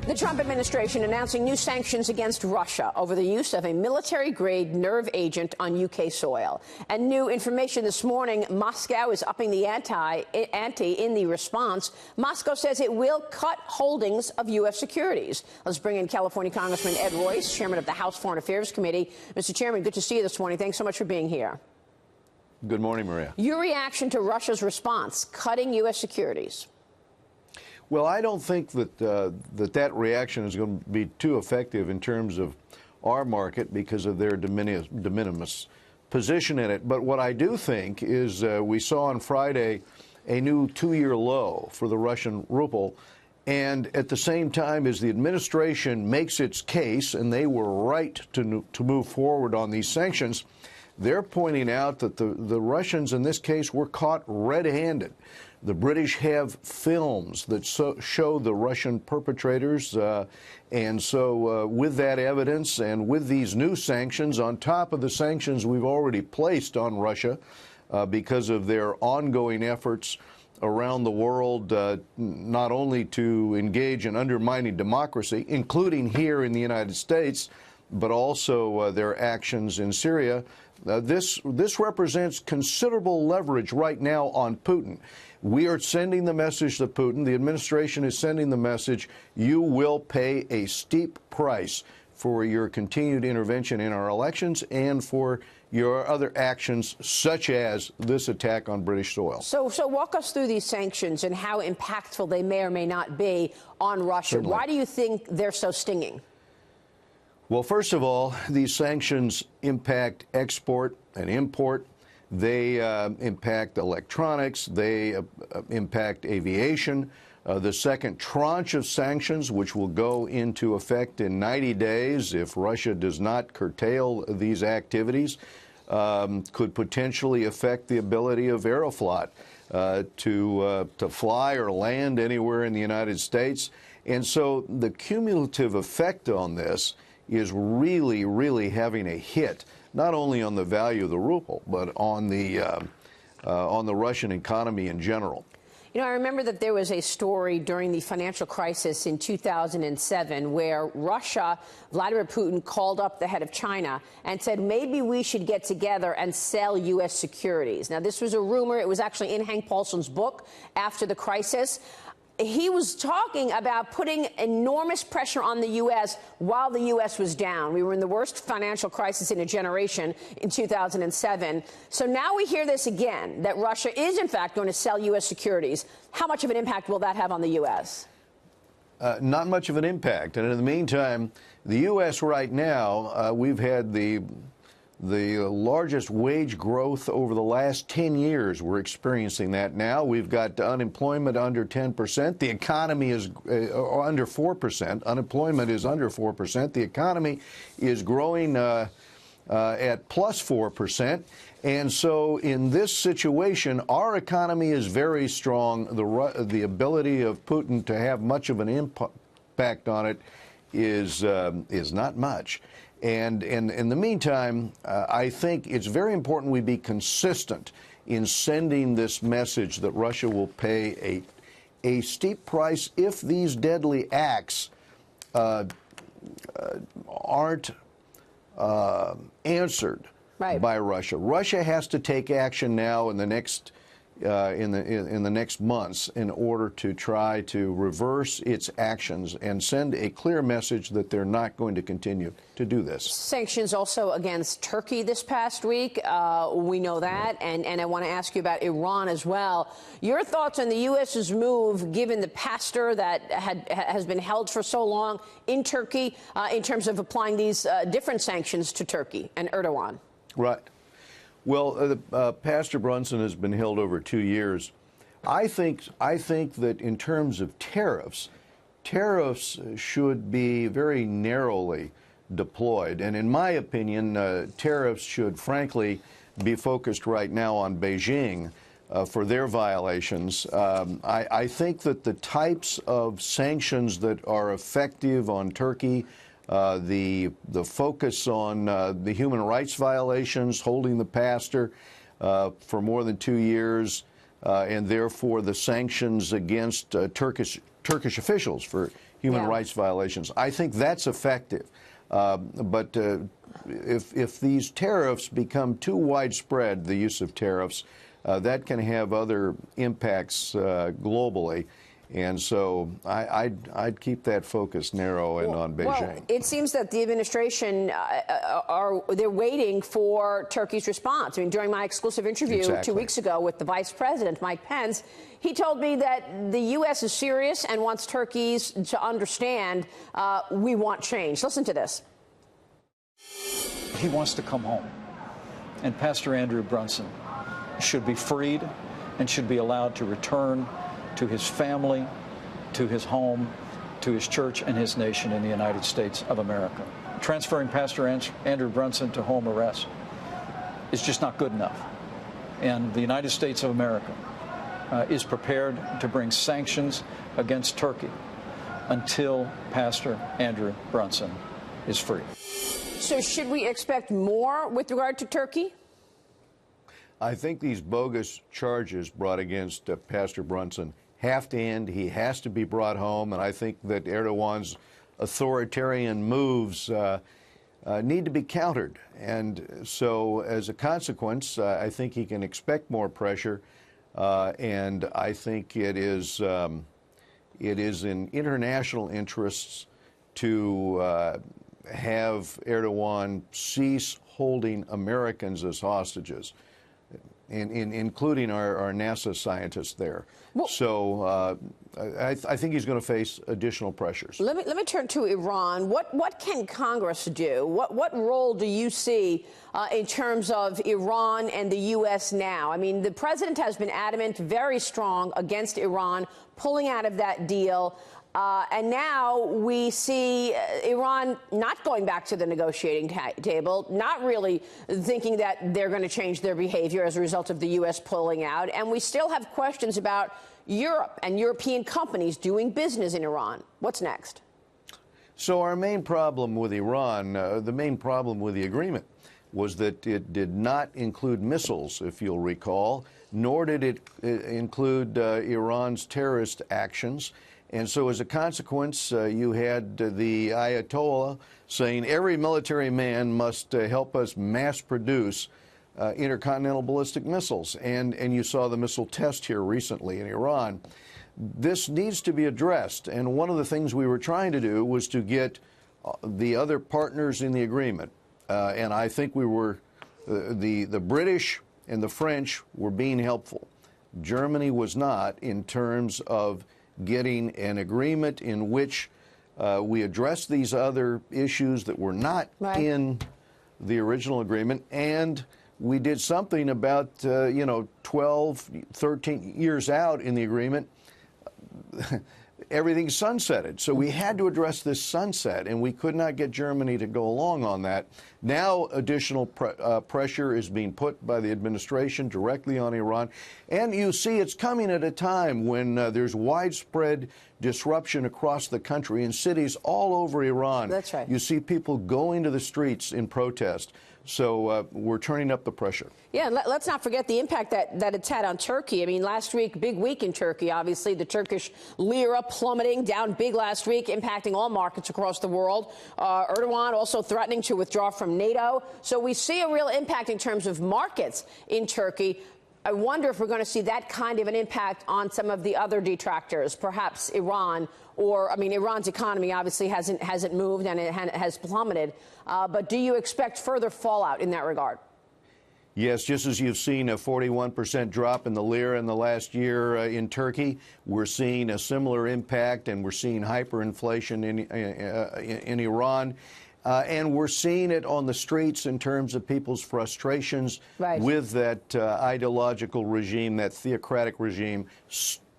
The Trump administration announcing new sanctions against Russia over the use of a military-grade nerve agent on UK soil. And new information this morning, Moscow is upping the ante in the response. Moscow says it will cut holdings of U.S. securities. Let's bring in California Congressman Ed Royce, chairman of the House Foreign Affairs Committee. Mr. Chairman, good to see you this morning. Thanks so much for being here. Good morning, Maria. Your reaction to Russia's response, cutting U.S. securities? Well, I don't think that that reaction is going to be too effective in terms of our market because of their de minimis position in it. But what I do think is we saw on Friday a new two-year low for the Russian ruble. And at the same time, as the administration makes its case, and they were right to move forward on these sanctions, they're pointing out that the Russians in this case were caught red-handed. The British have films that show the Russian perpetrators, and so with that evidence and with these new sanctions, on top of the sanctions we've already placed on Russia because of their ongoing efforts around the world, not only to engage in undermining democracy, including here in the United States, but also their actions in Syria, this represents considerable leverage right now on Putin. We are sending the message to Putin. The administration is sending the message, you will pay a steep price for your continued intervention in our elections and for your other actions, such as this attack on British soil. So walk us through these sanctions and how impactful they may or may not be on Russia. Certainly. Why do you think they're so stinging? Well, first of all, these sanctions impact export and import. They impact electronics. They impact aviation. The second tranche of sanctions, which will go into effect in 90 days if Russia does not curtail these activities, could potentially affect the ability of Aeroflot to fly or land anywhere in the United States. And so the cumulative effect on this is really, really having a hit, not only on the value of the ruble, but on the Russian economy in general. You know, I remember that there was a story during the financial crisis in 2007 where Russia, Vladimir Putin, called up the head of China and said, maybe we should get together and sell U.S. securities. Now, this was a rumor. It was actually in Hank Paulson's book after the crisis. He was talking about putting enormous pressure on the U.S. while the U.S. was down. We were in the worst financial crisis in a generation in 2007. So now we hear this again, that Russia is, in fact, going to sell U.S. securities. How much of an impact will that have on the U.S.? Not much of an impact. And in the meantime, the U.S. right now, we've had the largest wage growth over the last 10 years. We're experiencing that now. We've got unemployment under 10%. The economy is under 4%. Unemployment is under 4%. The economy is growing at plus 4%. And so in this situation, our economy is very strong. The ability of Putin to have much of an impact on it is not much. And in the meantime, I think it's very important we be consistent in sending this message that Russia will pay a steep price if these deadly acts aren't answered by Russia. Russia has to take action now in the next in the next months in order to try to reverse its actions and send a clear message that they're not going to continue to do this. Sanctions also against Turkey this past week. We know that. And I want to ask you about Iran as well. Your thoughts on the U.S.'s move, given the pastor that has been held for so long in Turkey, in terms of applying these different sanctions to Turkey and Erdogan? Right. Well, Pastor Brunson has been held over 2 years. I think that in terms of tariffs should be very narrowly deployed. And in my opinion, tariffs should frankly be focused right now on Beijing for their violations. I think that the types of sanctions that are effective on Turkey, the focus on the human rights violations, holding the pastor for more than 2 years, and therefore the sanctions against Turkish officials for human rights violations. I think that's effective. But if these tariffs become too widespread, the use of tariffs, that can have other impacts globally. And so I'd keep that focus narrow and on Beijing. Well, it seems that the administration they're waiting for Turkey's response. I mean, during my exclusive interview 2 weeks ago with the Vice President, Mike Pence, he told me that the U.S. is serious and wants Turkey to understand we want change. Listen to this. He wants to come home, and Pastor Andrew Brunson should be freed and should be allowed to return to his family, to his home, to his church and his nation in the United States of America. Transferring Pastor Andrew Brunson to home arrest is just not good enough. And the United States of America is prepared to bring sanctions against Turkey until Pastor Andrew Brunson is free. So should we expect more with regard to Turkey? I think these bogus charges brought against Pastor Brunson have to end. He has to be brought home, and I think that Erdogan's authoritarian moves need to be countered. And so, as a consequence, I think he can expect more pressure, and I think it is in international interests to have Erdogan cease holding Americans as hostages, including our NASA scientists there. Well, so I think he's going to face additional pressures. Let me turn to Iran. What can Congress do? What role do you see in terms of Iran and the U.S. now? I mean, the president has been adamant, very strong against Iran pulling out of that deal. And now we see Iran not going back to the negotiating table, not really thinking that they're going to change their behavior as a result of the U.S. pulling out. And we still have questions about Europe and European companies doing business in Iran. What's next? So our main problem with Iran, the main problem with the agreement, was that it did not include missiles, if you'll recall, nor did it include Iran's terrorist actions. And so as a consequence, you had the Ayatollah saying every military man must help us mass produce intercontinental ballistic missiles. And you saw the missile test here recently in Iran. This needs to be addressed. And one of the things we were trying to do was to get the other partners in the agreement. And I think we were, the British and the French were being helpful. Germany was not, in terms of getting an agreement in which we address these other issues that were not in the original agreement, and we did something about 12, 13 years out in the agreement. Everything sunsetted. So we had to address this sunset, and we could not get Germany to go along on that. Now additional pressure is being put by the administration directly on Iran. And you see it's coming at a time when there's widespread disruption across the country in cities all over Iran. That's right. You see people going to the streets in protest. So we're turning up the pressure. Yeah, let's not forget the impact that it's had on Turkey. I mean, last week, big week in Turkey, obviously. The Turkish lira plummeting, down big last week, impacting all markets across the world. Erdogan also threatening to withdraw from NATO. So we see a real impact in terms of markets in Turkey. I wonder if we're going to see that kind of an impact on some of the other detractors, perhaps Iran, or, I mean, Iran's economy obviously hasn't moved and it has plummeted. But do you expect further fallout in that regard? Yes, just as you've seen a 41% drop in the lira in the last year in Turkey, we're seeing a similar impact, and we're seeing hyperinflation in Iran. And we're seeing it on the streets in terms of people's frustrations with that ideological regime, that theocratic regime.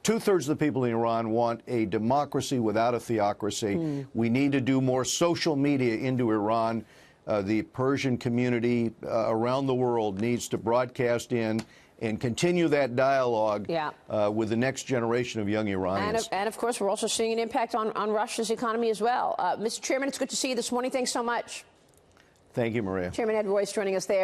Two-thirds of the people in Iran want a democracy without a theocracy. We need to do more social media into Iran. The Persian community around the world needs to broadcast in and continue that dialogue with the next generation of young Iranians. And of course, we're also seeing an impact on Russia's economy as well. Mr. Chairman, it's good to see you this morning. Thanks so much. Thank you, Maria. Chairman Ed Royce joining us there.